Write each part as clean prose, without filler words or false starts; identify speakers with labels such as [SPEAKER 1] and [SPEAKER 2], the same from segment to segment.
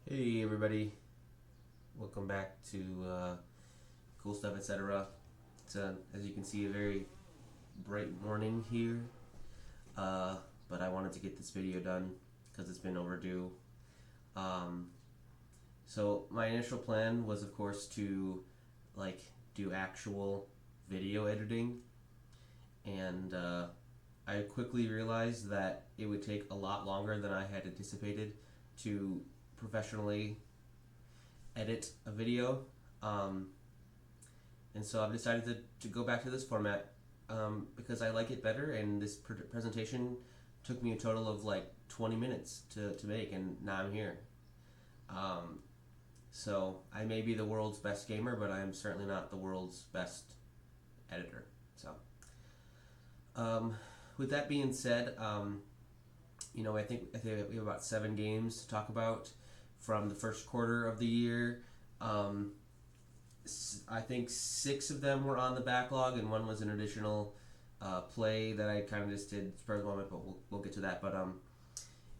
[SPEAKER 1] Hey everybody, welcome back to Cool Stuff, etc. It's as you can see, a very bright morning here, but I wanted to get this video done because it's been overdue. Um, so my initial plan was, of course, to like do actual video editing, and I quickly realized that it would take a lot longer than I had anticipated to professionally edit a video. Um, and so I've decided to go back to this format because I like it better, and this presentation took me a total of like 20 minutes to make, and now I'm here. Um, so I may be the world's best gamer, but I am certainly not the world's best editor. So um, with that being said, I think we have about 7 games to talk about from the first quarter of the year. Um, I think 6 of them were on the backlog, and one was an additional play that I kind of just did spur of the moment, but we'll get to that. But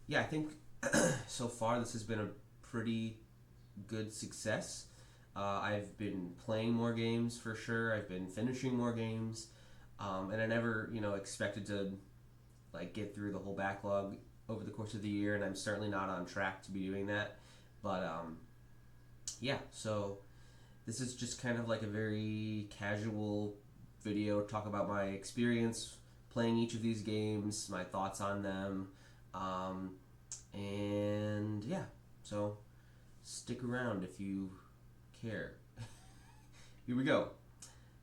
[SPEAKER 1] yeah, I think so far this has been a pretty good success. I've been playing more games for sure. I've been finishing more games, and I never, expected to like get through the whole backlog over the course of the year, and I'm certainly not on track to be doing that. But yeah, so this is just kind of like a very casual video, talk about my experience playing each of these games, my thoughts on them, um, and yeah, so stick around if you care. Here we go.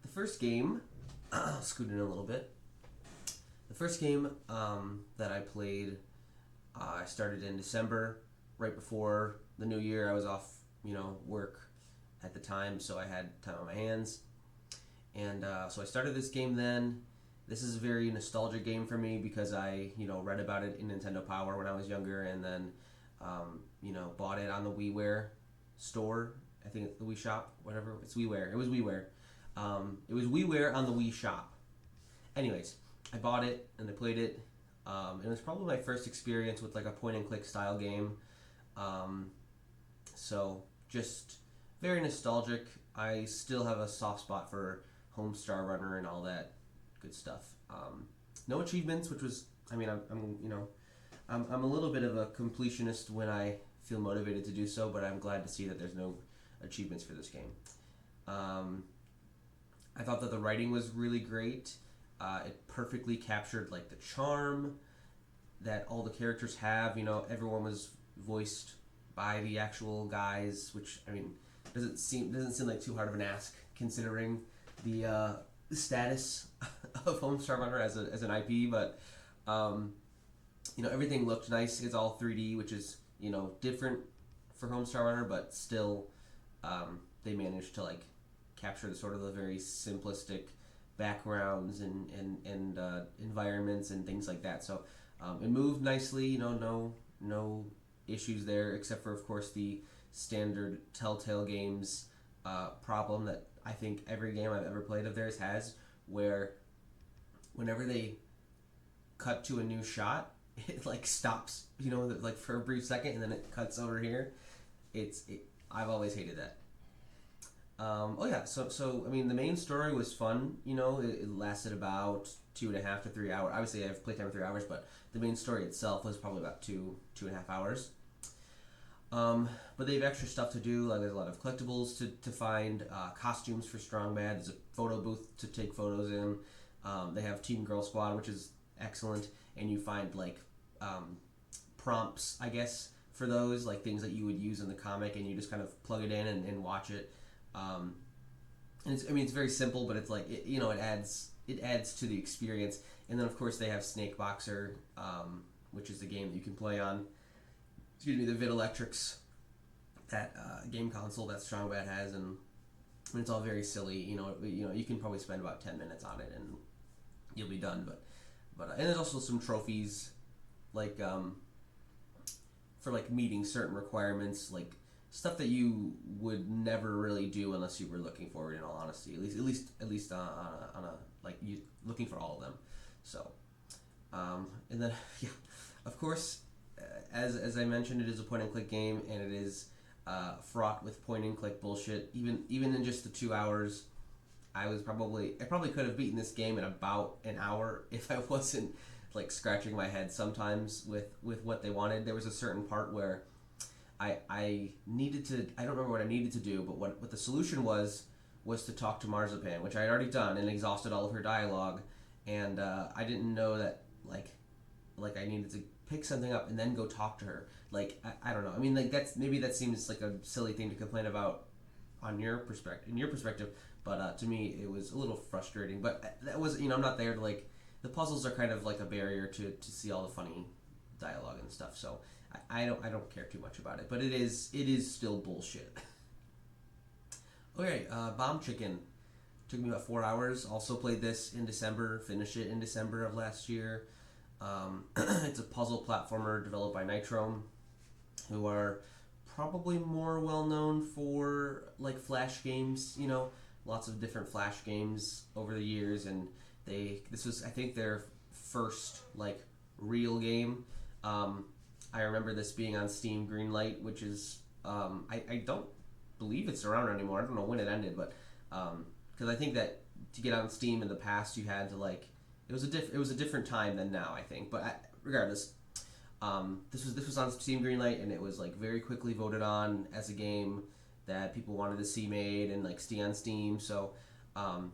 [SPEAKER 1] The first game, I'll scoot in a little bit. The first game that I played, I started in December, right before the new year. I was off, work at the time, so I had time on my hands. And so I started this game then. This is a very nostalgic game for me because I, read about it in Nintendo Power when I was younger, and then, bought it on the WiiWare store. I think it's the Wii Shop, whatever. It's WiiWare. It was WiiWare. It was WiiWare on the Wii Shop. Anyways, I bought it and I played it. It was probably my first experience with like a point and click style game. So just very nostalgic. I still have a soft spot for Homestar Runner and all that good stuff. No achievements, which was, I'm a little bit of a completionist when I feel motivated to do so, but I'm glad to see that there's no achievements for this game. I thought that the writing was really great. It perfectly captured like the charm that all the characters have. Everyone was voiced by the actual guys, which doesn't seem like too hard of an ask considering the status of Homestar Runner as an IP. But everything looked nice. It's all 3D, which is different for Homestar Runner, but still they managed to like capture the sort of the very simplistic backgrounds and environments and things like that. So it moved nicely. No issues there, except for of course the standard Telltale Games problem that I think every game I've ever played of theirs has, where whenever they cut to a new shot, it like stops, like for a brief second, and then it cuts over here. I've always hated that. Oh yeah, so the main story was fun. It lasted about 2.5 to 3 hours. Obviously, I have playtime of 3 hours, but the main story itself was probably about 2.5 hours. But they have extra stuff to do. Like there's a lot of collectibles to find, costumes for Strong Bad. There's a photo booth to take photos in. They have Team Girl Squad, which is excellent, and you find like prompts, I guess, for those, like things that you would use in the comic, and you just kind of plug it in and watch it. And it's very simple, but it's like it adds to the experience. And then of course they have Snake Boxer, which is the game that you can play on, the Videlectrix, that game console that Strong Bad has, and it's all very silly. You can probably spend about 10 minutes on it and you'll be done. But and there's also some trophies, like for like meeting certain requirements, like stuff that you would never really do unless you were looking for it. In all honesty, at least on a like you looking for all of them. So, and then yeah, of course, as I mentioned, it is a point and click game, and it is fraught with point and click bullshit. Even in just the 2 hours, I probably could have beaten this game in about an hour if I wasn't like scratching my head sometimes with what they wanted. There was a certain part where I needed to, I don't remember what I needed to do, but what the solution was to talk to Marzipan, which I had already done and exhausted all of her dialogue, and I didn't know that like I needed to pick something up and then go talk to her. Like I don't know. I mean, like maybe that seems like a silly thing to complain about on your perspective, in your perspective, but to me it was a little frustrating. But that was, I'm not there to like, the puzzles are kind of like a barrier to see all the funny dialogue and stuff. So I don't care too much about it. But it is still bullshit. Okay, Bomb Chicken took me about 4 hours. Also played this in December. Finished it in December of last year. It's a puzzle platformer developed by Nitrome, who are probably more well known for like Flash games. Lots of different Flash games over the years, and this was, I think, their first like real game. I remember this being on Steam Greenlight, which is I don't believe it's around anymore. I don't know when it ended, but because I think that to get on Steam in the past, you had to like, it was a different time than now, I think. But regardless, this was on Steam Greenlight, and it was like very quickly voted on as a game that people wanted to see made and like stay on Steam. So, and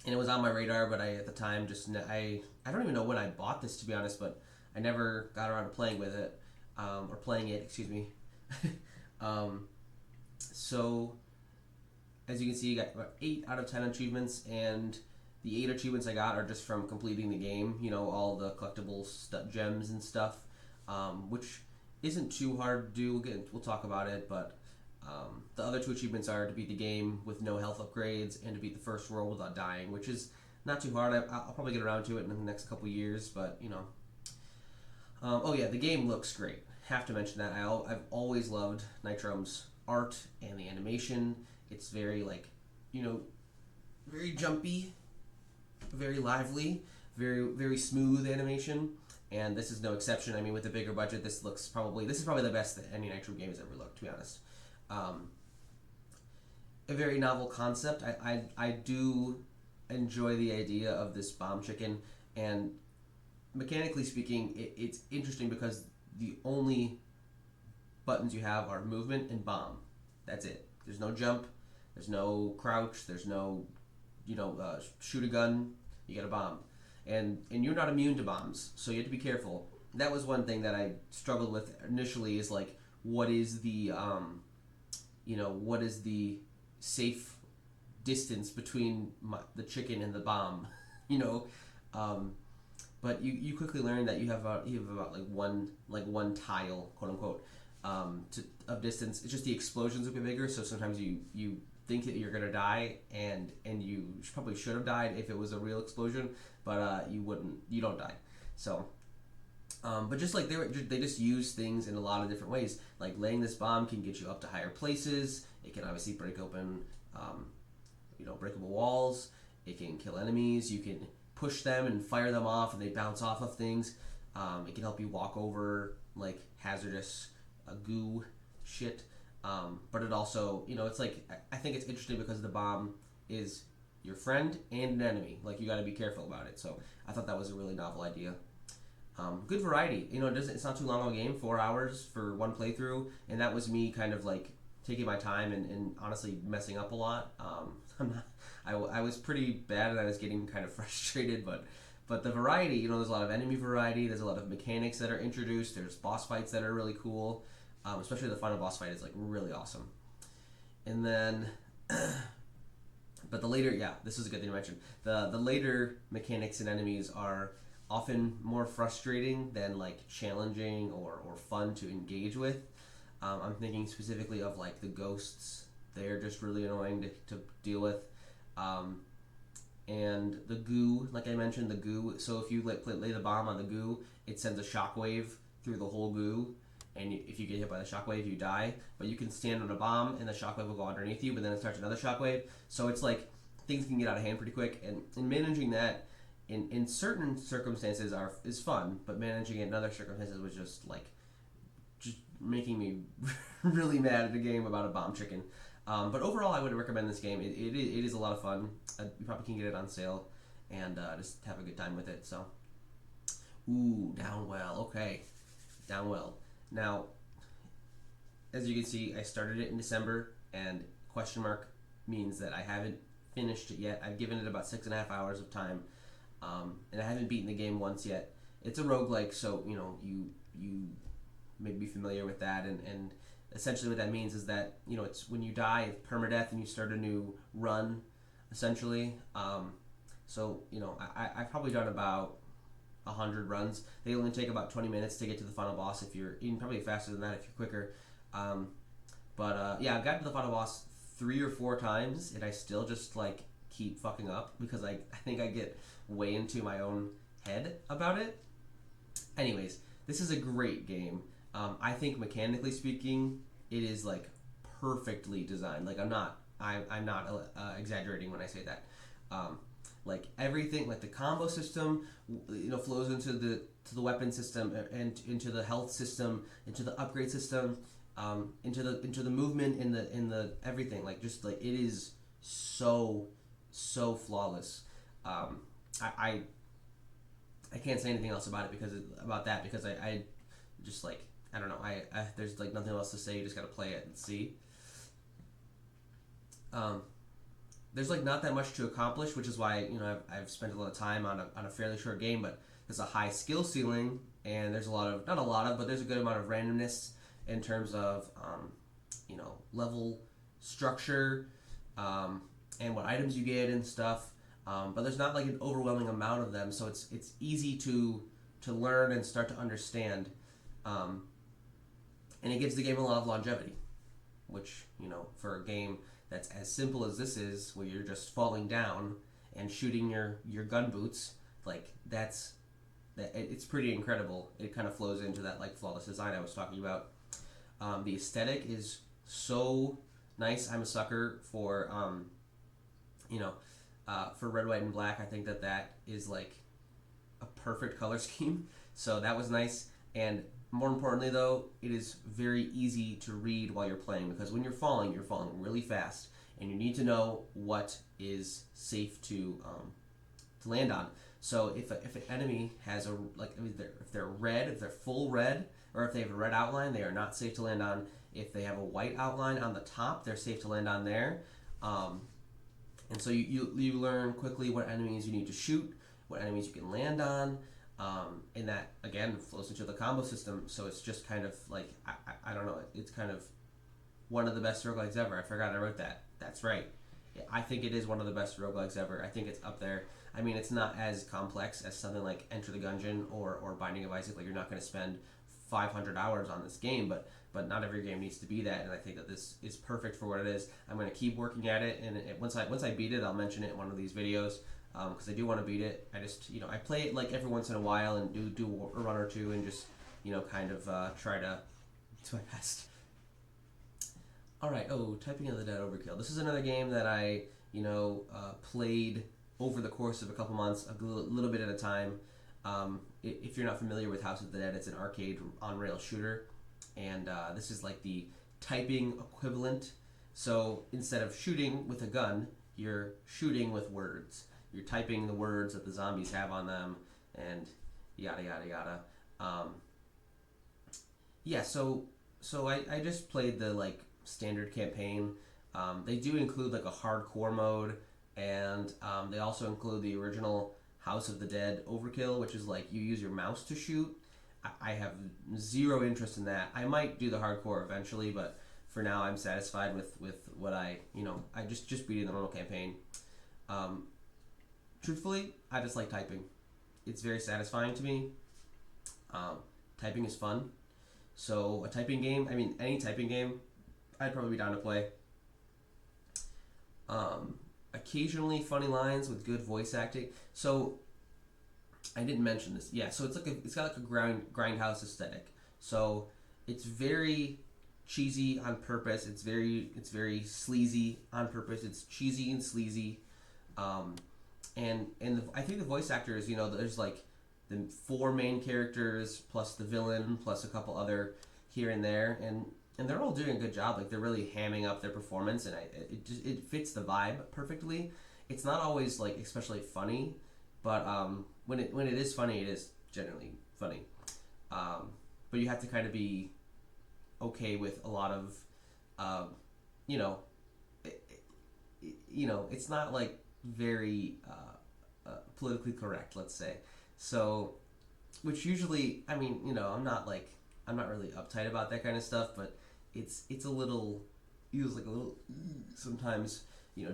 [SPEAKER 1] it was on my radar, but at the time I don't even know when I bought this, to be honest, but I never got around to playing with it, or playing it, excuse me. So, as you can see, you got about 8 out of 10 achievements, and the 8 achievements I got are just from completing the game, all the collectible gems and stuff, which isn't too hard to do. We'll talk about it, but the other 2 achievements are to beat the game with no health upgrades and to beat the first world without dying, which is not too hard. I'll probably get around to it in the next couple years, but, oh yeah, the game looks great. Have to mention that. I've always loved Nitrome's art and the animation. It's very, like, very jumpy, very lively, very, very smooth animation, and this is no exception. I mean, with the bigger budget, this is probably the best that any Nitrome game has ever looked, to be honest. A very novel concept. I do enjoy the idea of this bomb chicken, and mechanically speaking, it's interesting because the only buttons you have are movement and bomb. That's it. There's no jump. There's no crouch. There's no, shoot a gun. You get a bomb, and you're not immune to bombs, so you have to be careful. That was one thing that I struggled with initially. Is like, what is the what is the safe distance between the chicken and the bomb, but you quickly learn that you have about one tile, quote unquote, of distance. It's just the explosions will be bigger, so sometimes you think that you're gonna die, and you probably should have died if it was a real explosion, but you don't die. So, but just like they just use things in a lot of different ways. Like laying this bomb can get you up to higher places. It can obviously break open, breakable walls. It can kill enemies. You can push them and fire them off, and they bounce off of things. It can help you walk over like hazardous goo shit. But it also, it's like, I think it's interesting because the bomb is your friend and an enemy. Like, you got to be careful about it. So I thought that was a really novel idea. Good variety. It's not too long of a game, 4 hours for one playthrough, and that was me kind of like taking my time and honestly messing up a lot. I was pretty bad, and I was getting kind of frustrated, but the variety, there's a lot of enemy variety. There's a lot of mechanics that are introduced. There's boss fights that are really cool. Especially the final boss fight is like really awesome. And then, but the later, this is a good thing to mention. The later mechanics and enemies are often more frustrating than like challenging or fun to engage with. I'm thinking specifically of like the ghosts. They're just really annoying to deal with. And the goo, like I mentioned, the goo. So if you lay the bomb on the goo, it sends a shockwave through the whole goo. And if you get hit by the shockwave, you die. But you can stand on a bomb, and the shockwave will go underneath you, but then it starts another shockwave. So it's like, things can get out of hand pretty quick. And managing that in certain circumstances is fun, but managing it in other circumstances was just making me really mad at a game about a bomb chicken. But overall, I would recommend this game. It is a lot of fun. You probably can get it on sale and just have a good time with it. So, ooh, down well. Okay, down well. Now, as you can see, I started it in December, and question mark means that I haven't finished it yet. I've given it about 6.5 hours of time, and I haven't beaten the game once yet. It's a roguelike, so you may be familiar with that, and essentially what that means is that it's when you die, it's permadeath, and you start a new run, essentially. So I've probably done about 100 runs. They only take about 20 minutes to get to the final boss. If you're even probably faster than that if you're quicker. Yeah, I've gotten to the final boss 3 or 4 times, and I still just keep fucking up because I think I get way into my own head about it. Anyways, this is a great game. I think mechanically speaking, it is perfectly designed. I'm not exaggerating when I say that. Everything, the combo system, flows into the weapon system and into the health system, into the upgrade system, into the movement in the everything. It is so flawless. I can't say anything else about it because I just I don't know. I there's nothing else to say. You just gotta play it and see. There's not that much to accomplish, which is why I've spent a lot of time on a fairly short game. But there's a high skill ceiling, and there's but there's a good amount of randomness in terms of level structure and what items you get and stuff. But there's not an overwhelming amount of them, so it's easy to learn and start to understand. And it gives the game a lot of longevity, which, for a game that's as simple as this is, where you're just falling down and shooting your gun boots, it's pretty incredible. It kind of flows into that flawless design I was talking about. The aesthetic is so nice. I'm a sucker for red, white, and black. I think that is a perfect color scheme. So that was nice. And more importantly, though, it is very easy to read while you're playing, because when you're falling really fast, and you need to know what is safe to land on. So if an enemy has if they're red, if they're full red, or if they have a red outline, they are not safe to land on. If they have a white outline on the top, they're safe to land on there. And so you learn quickly what enemies you need to shoot, what enemies you can land on. And that, again, flows into the combo system, so it's just kind of I don't know, it's kind of one of the best roguelikes ever. I forgot I wrote that. That's right. Yeah, I think it is one of the best roguelikes ever. I think it's up there. I mean, it's not as complex as something like Enter the Gungeon or Binding of Isaac. You're not going to spend 500 hours on this game, but not every game needs to be that, and I think that this is perfect for what it is. I'm going to keep working at it, and once I beat it, I'll mention it in one of these videos. Because I do want to beat it. I just, I play it every once in a while and do a run or two and just, kind of try to do my best. Alright, Typing of the Dead Overkill. This is another game that I, played over the course of a couple months, a little bit at a time. If you're not familiar with House of the Dead, it's an arcade on-rail shooter. And this is the typing equivalent. So instead of shooting with a gun, you're shooting with words. You're typing the words that the zombies have on them, and yada yada yada. Yeah, so I just played the standard campaign. They do include a hardcore mode, and they also include the original House of the Dead Overkill, which is you use your mouse to shoot. I have zero interest in that. I might do the hardcore eventually, but for now I'm satisfied with what I just beat the normal campaign. Truthfully, I just like typing. It's very satisfying to me. Typing is fun. So a typing game, any typing game, I'd probably be down to play. Occasionally funny lines with good voice acting. So I didn't mention this. Yeah, so it's got a grindhouse aesthetic. So it's very cheesy on purpose. It's very sleazy on purpose. It's cheesy and sleazy. I think the voice actors, there's like the four main characters plus the villain plus a couple other here and there, and they're all doing a good job. Like they're really hamming up their performance, and it fits the vibe perfectly. It's not always like especially funny, but when it is funny, it is generally funny. But you have to kind of be okay with a lot of, um, you know, it's not like very politically correct, let's say. So, which usually, I mean, I'm not really uptight about that kind of stuff, but it's a little, feels like a little sometimes,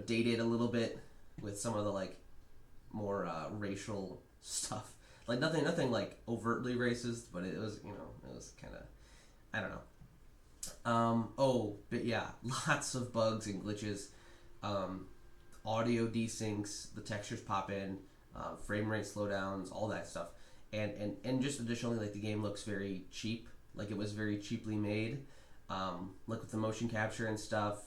[SPEAKER 1] dated a little bit with some of the like more racial stuff. Like nothing like overtly racist, but it was, it was kind of, I don't know. But yeah, lots of bugs and glitches. Um, Audio desyncs, the textures pop in, frame rate slowdowns, all that stuff. And just additionally, like the game looks very cheap. Like it was very cheaply made. Like with the motion capture and stuff.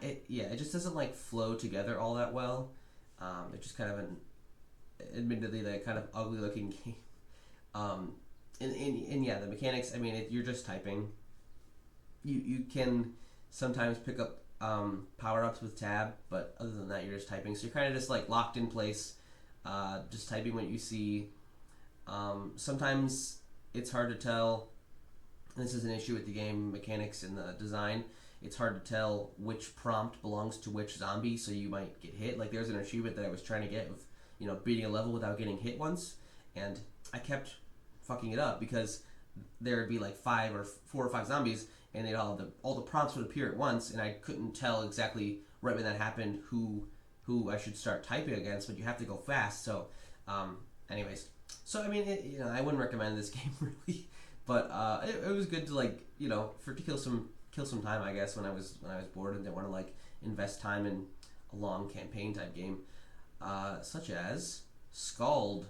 [SPEAKER 1] It just doesn't like flow together all that well. It's just kind of admittedly, like kind of ugly looking game. Um, and yeah, the mechanics. I mean, you're just typing. You can sometimes pick up power ups with tab, but other than that, you're just typing. So you're kind of just like locked in place, just typing what you see. Sometimes it's hard to tell. This is an issue with the game mechanics and the design. It's hard to tell which prompt belongs to which zombie, so you might get hit. Like there's an achievement that I was trying to get with, beating a level without getting hit once, and I kept fucking it up because there would be like 4 or 5 zombies, and they'd all the prompts would appear at once, and I couldn't tell exactly right when that happened who I should start typing against. But you have to go fast. So, anyways, so I mean, I wouldn't recommend this game really, but it was good to like to kill some time, I guess, when I was bored and didn't want to like invest time in a long campaign type game, such as Scald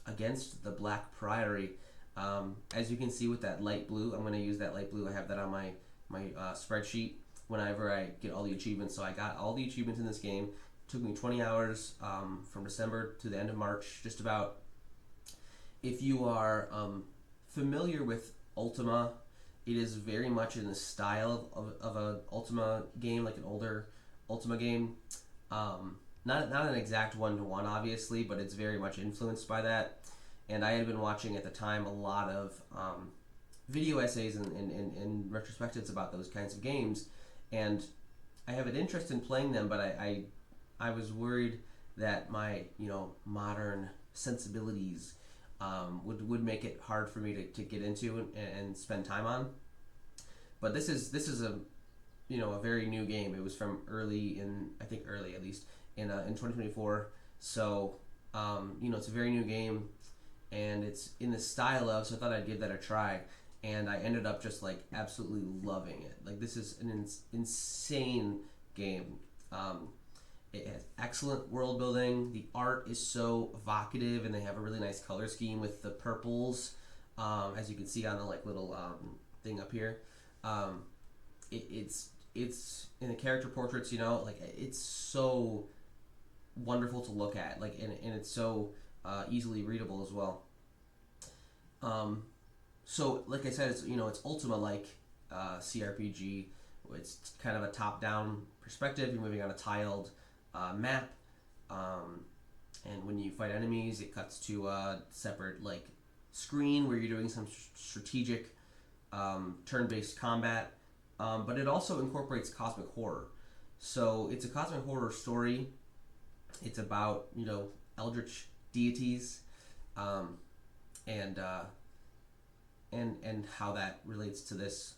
[SPEAKER 1] Against the Black Priory. As you can see with that light blue, I'm going to use that light blue. I have that on my spreadsheet whenever I get all the achievements. So I got all the achievements in this game. It took me 20 hours from December to the end of March, just about. If you are familiar with Ultima, it is very much in the style of an Ultima game, like an older Ultima game. Not an exact one-to-one, obviously, but it's very much influenced by that. And I had been watching at the time a lot of video essays and retrospectives about those kinds of games, and I have an interest in playing them, but I was worried that my modern sensibilities would make it hard for me to get into and spend time on. But this is a a very new game. It was from early at least in 2024. So it's a very new game, and it's in the style of. So I thought I'd give that a try, and I ended up just like absolutely loving it. Like this is an insane game. It has excellent world building. The art is so evocative, and they have a really nice color scheme with the purples, as you can see on the like little thing up here. It's in the character portraits, like it's so wonderful to look at, like and it's so easily readable as well. So like I said, it's Ultima like CRPG. It's kind of a top-down perspective. You're moving on a tiled map, and when you fight enemies, it cuts to a separate like screen where you're doing some strategic turn-based combat. But it also incorporates cosmic horror. So it's a cosmic horror story. It's about eldritch deities, and how that relates to this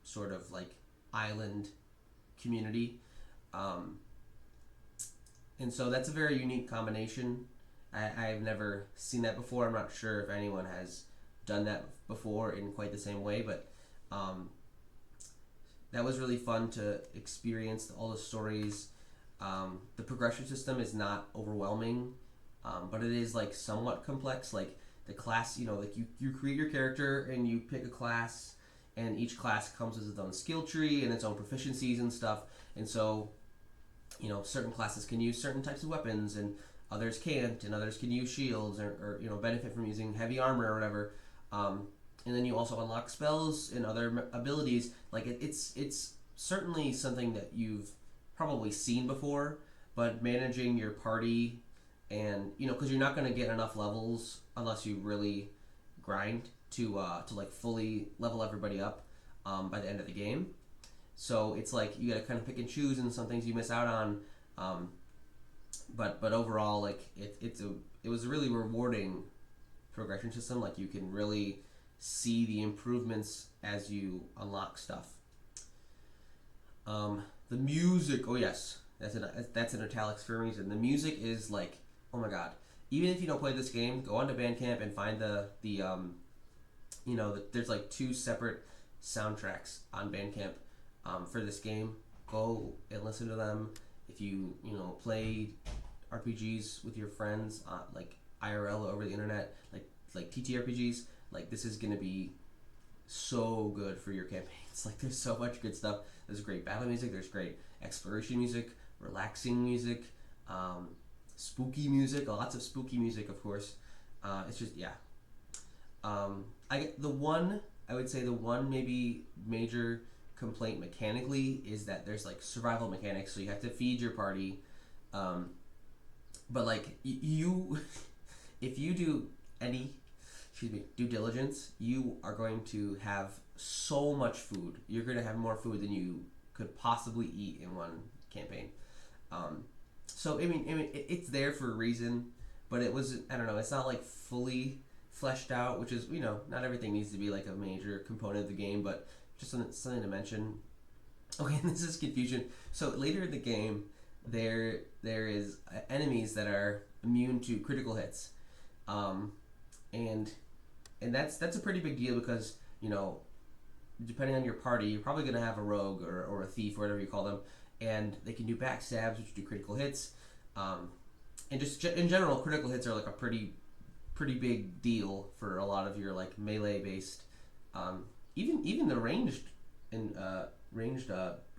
[SPEAKER 1] sort of like island community. And so that's a very unique combination. I've never seen that before. I'm not sure if anyone has done that before in quite the same way, but that was really fun to experience all the stories. The progression system is not overwhelming, but it is like somewhat complex. Like the class, like you create your character and you pick a class, and each class comes with its own skill tree and its own proficiencies and stuff. And so certain classes can use certain types of weapons and others can't, and others can use shields or benefit from using heavy armor or whatever. And then you also unlock spells and other abilities. Like it's certainly something that you've probably seen before, but managing your party and because you're not going to get enough levels unless you really grind to like fully level everybody up by the end of the game. So it's like you got to kind of pick and choose, and some things you miss out on. But overall, like it was a really rewarding progression system. Like you can really see the improvements as you unlock stuff. The music, oh yes, that's in italics for a reason. The music is like, oh my god. Even if you don't play this game, go onto Bandcamp and find there's like 2 separate soundtracks on Bandcamp for this game. Go and listen to them. If you play RPGs with your friends, like IRL over the internet, like TTRPGs, like this is gonna be so good for your campaigns. Like there's so much good stuff. There's great battle music. There's great exploration music, relaxing music, spooky music. Lots of spooky music, of course. It's just I would say the one maybe major complaint mechanically is that there's like survival mechanics, so you have to feed your party. But like you, if you do any due diligence, you are going to have so much food. You're going to have more food than you could possibly eat in one campaign. So I mean, it's there for a reason, but it was, I don't know, it's not like fully fleshed out, which is, not everything needs to be like a major component of the game, but just something to mention. Okay, this is confusion. So later in the game, there is enemies that are immune to critical hits, and that's a pretty big deal because depending on your party, you're probably gonna have a rogue or a thief or whatever you call them, and they can do backstabs, which do critical hits, and just in general, critical hits are like a pretty big deal for a lot of your like melee based, even the ranged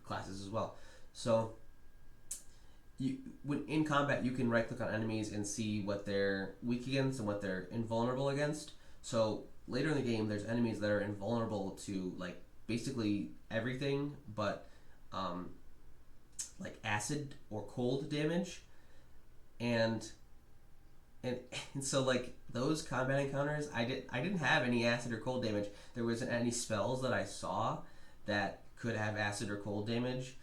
[SPEAKER 1] classes as well. So when in combat, you can right click on enemies and see what they're weak against and what they're invulnerable against. So later in the game, there's enemies that are invulnerable to like basically everything but like acid or cold damage, and so like those combat encounters, I didn't have any acid or cold damage. There wasn't any spells that I saw that could have acid or cold damage.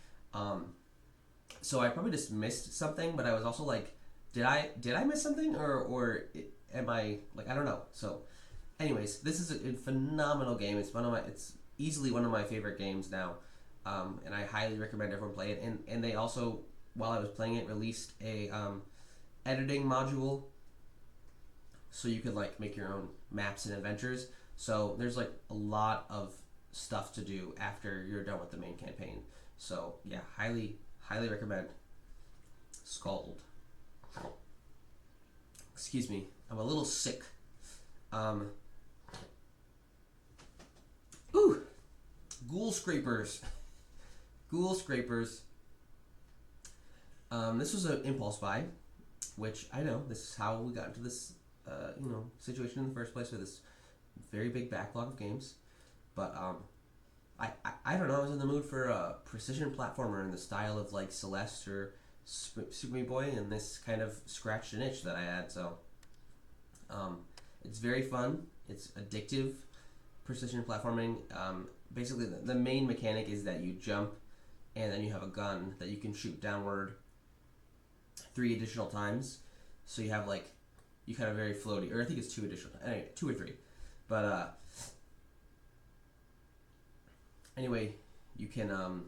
[SPEAKER 1] So I probably just missed something, but I was also like, did I miss something or am I like, I don't know. So anyways, this is a phenomenal game. It's easily one of my favorite games now. And I highly recommend everyone play it. And they also, while I was playing it, released a editing module, so you could like make your own maps and adventures. So there's like a lot of stuff to do after you're done with the main campaign. So yeah, highly recommend. Scald. Excuse me, I'm a little sick. Ooh, Ghoul Scrapers. Ghoul Scrapers. This was an impulse buy, which I know this is how we got into this situation in the first place with this very big backlog of games. But I don't know, I was in the mood for a precision platformer in the style of like Celeste or Super Meat Boy, and this kind of scratched an itch that I had. So it's very fun. It's addictive precision platforming. Basically, the main mechanic is that you jump, and then you have a gun that you can shoot downward 3 additional times. So you have like, you kind of very floaty, or I think it's 2 additional times. Anyway, 2 or 3. But anyway, you can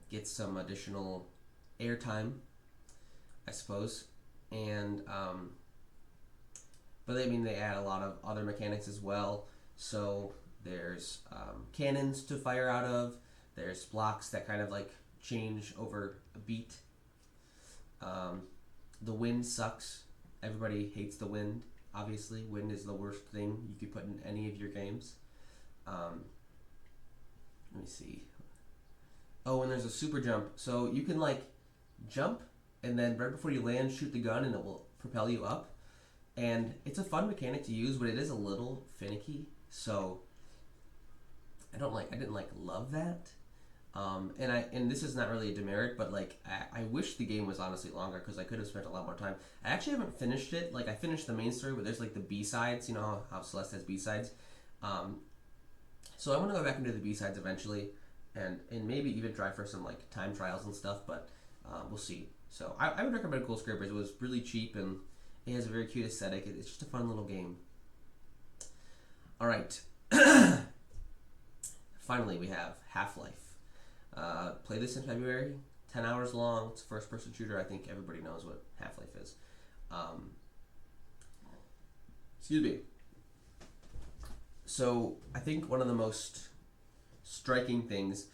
[SPEAKER 1] get some additional airtime, I suppose, and but I mean they add a lot of other mechanics as well. So there's cannons to fire out of. There's blocks that kind of like change over a beat. The wind sucks. Everybody hates the wind. Obviously, wind is the worst thing you could put in any of your games. Let me see. Oh, and there's a super jump. So you can like jump, and then right before you land, shoot the gun, and it will propel you up. And it's a fun mechanic to use, but it is a little finicky. So I didn't like love that. And this is not really a demerit, but like I wish the game was honestly longer because I could have spent a lot more time. I actually haven't finished it. Like I finished the main story, but there's like the B sides. You know how Celeste has B sides. So I want to go back and do the B sides eventually, and maybe even try for some like time trials and stuff. But we'll see. So I would recommend Cool Scrapers. It was really cheap and it has a very cute aesthetic. It's just a fun little game. All right. Finally, we have Half-Life. Play this in February. 10 hours long. It's a first-person shooter. I think everybody knows what Half-Life is. Excuse me. So I think one of the most striking things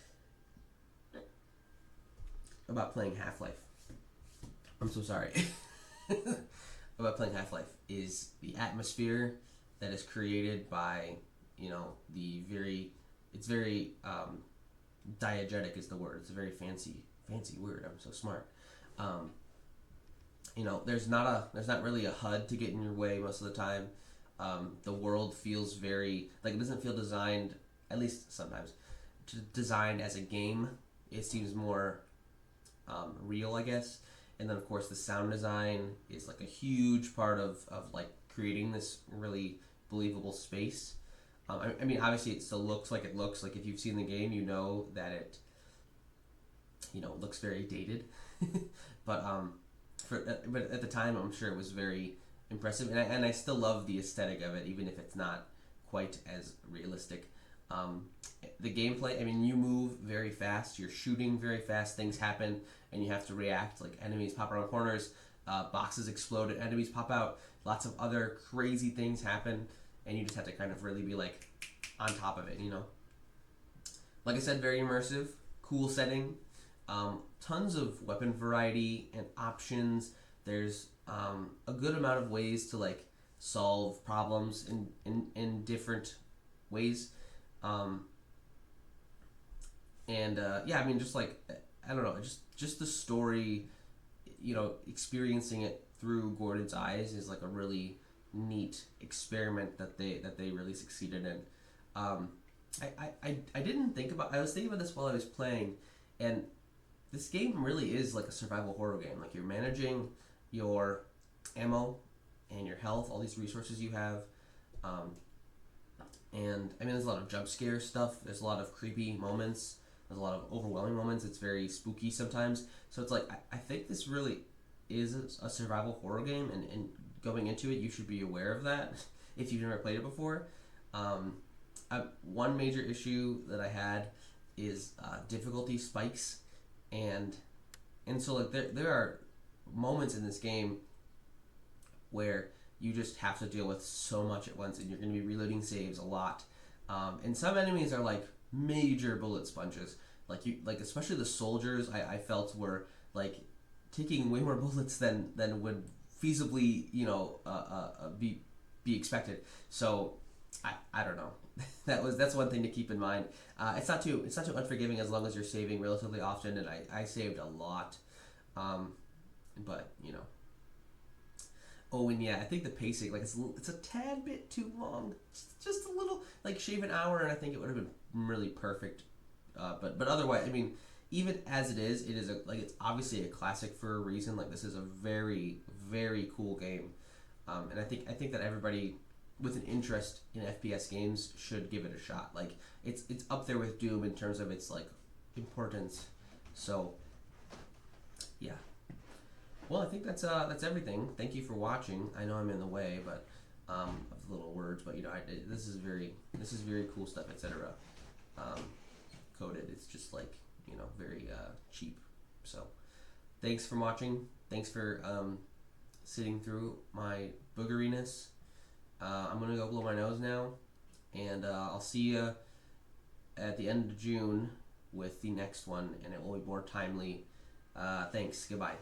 [SPEAKER 1] about playing Half-Life, I'm so sorry, about playing Half-Life is the atmosphere that is created by, it's very diegetic is the word. It's a very fancy word. I'm so smart. There's not really a HUD to get in your way most of the time. The world feels very like it doesn't feel designed, at least sometimes, designed as a game. It seems more real, I guess. And then of course the sound design is like a huge part of like creating this really believable space. I mean, obviously it still looks like it looks. Like if you've seen the game, you know that it, looks very dated. but at the time, I'm sure it was very impressive, and I still love the aesthetic of it, even if it's not quite as realistic. The gameplay, I mean, you move very fast, you're shooting very fast, things happen, and you have to react. Like enemies pop around corners, boxes explode, and enemies pop out. Lots of other crazy things happen, and you just have to kind of really be like on top of it, Like I said, very immersive, cool setting, tons of weapon variety and options. There's a good amount of ways to like solve problems in different ways. Yeah, I mean, just like, I don't know, just the story, experiencing it through Gordon's eyes is like a really neat experiment that they really succeeded in. I didn't think about, I was thinking about this while I was playing, and this game really is like a survival horror game. Like you're managing your ammo and your health, all these resources you have. And I mean, there's a lot of jump scare stuff. There's a lot of creepy moments. There's a lot of overwhelming moments. It's very spooky sometimes. So it's like, I think this really is a survival horror game, and going into it, you should be aware of that if you've never played it before. One major issue that I had is difficulty spikes, and so like there are moments in this game where you just have to deal with so much at once, and you're going to be reloading saves a lot. And some enemies are like major bullet sponges. Like especially the soldiers, I felt were like taking way more bullets than would feasibly be expected. So I don't know. That's one thing to keep in mind. It's not too unforgiving as long as you're saving relatively often, and I saved a lot. But oh, and yeah, I think the pacing, like it's a tad bit too long. Just a little, like shave an hour, and I think it would have been really perfect. But otherwise, I mean, even as it is it's obviously a classic for a reason. Like this is a very, very cool game, and I think that everybody with an interest in FPS games should give it a shot. Like it's up there with Doom in terms of its like importance. So yeah. Well, I think that's everything. Thank you for watching. I know I'm in the way, but of little words, but this is very cool stuff, etc. Coded. It's just like very cheap. So thanks for watching. Thanks for sitting through my boogeriness. I'm gonna go blow my nose now, and I'll see you at the end of June with the next one, and it will be more timely. Thanks. Goodbye.